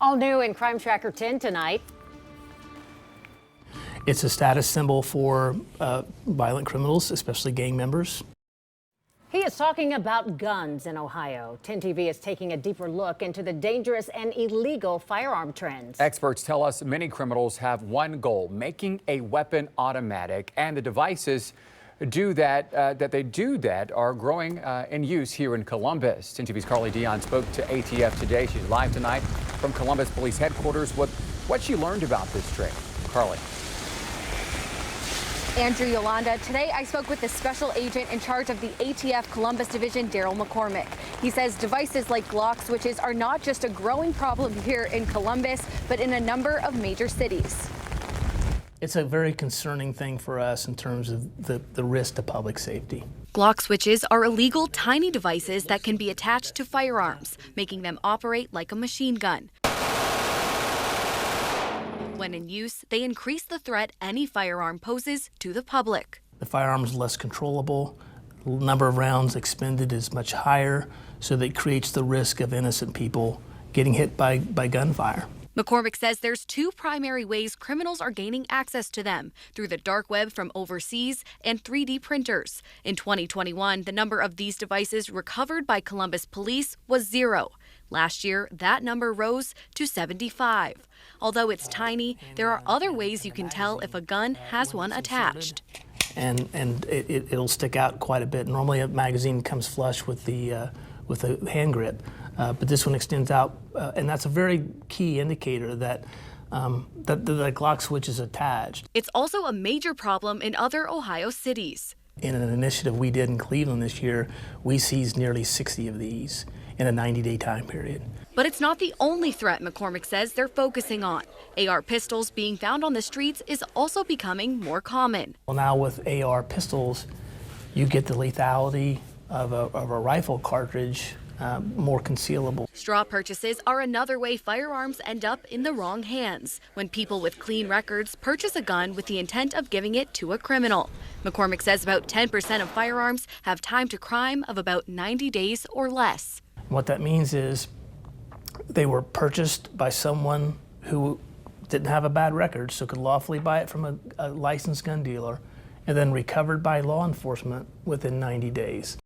All new in Crime Tracker 10 tonight. It's a status symbol for violent criminals, especially gang members. He is talking about guns in Ohio. 10 TV is taking a deeper look into the dangerous and illegal firearm trends. Experts tell us many criminals have one goal: making a weapon automatic, and the devices that are growing in use here in Columbus. 10 TV's Carly Dion spoke to ATF today. She's live tonight from Columbus Police Headquarters. What she learned about this trade. Carly. Andrew, Yolanda, today I spoke with the special agent in charge of the ATF Columbus Division, Daryl McCormick. He says devices like Glock switches are not just a growing problem here in Columbus, but in a number of major cities. It's a very concerning thing for us in terms of the risk to public safety. Glock switches are illegal, tiny devices that can be attached to firearms, making them operate like a machine gun. When in use, they increase the threat any firearm poses to the public. The firearm is less controllable, the number of rounds expended is much higher, so that creates the risk of innocent people getting hit by gunfire. McCormick says there's two primary ways criminals are gaining access to them: through the dark web from overseas and 3D printers. In 2021, the number of these devices recovered by Columbus police was 0. Last year, that number rose to 75. Although it's tiny, there are other ways you can tell if a gun has one attached. And it'll stick out quite a bit. Normally a magazine comes flush with the hand grip, but this one extends out, and that's a very key indicator that the Glock switch is attached. It's also a major problem in other Ohio cities. In an initiative we did in Cleveland this year, we seized nearly 60 of these in a 90-day time period. But it's not the only threat McCormick says they're focusing on. AR pistols being found on the streets is also becoming more common. Well, now with AR pistols, you get the lethality of a rifle cartridge, more concealable. Straw purchases are another way firearms end up in the wrong hands, when people with clean records purchase a gun with the intent of giving it to a criminal. McCormick says about 10% of firearms have time to crime of about 90 days or less. What that means is they were purchased by someone who didn't have a bad record, so could lawfully buy it from a licensed gun dealer, and then recovered by law enforcement within 90 days.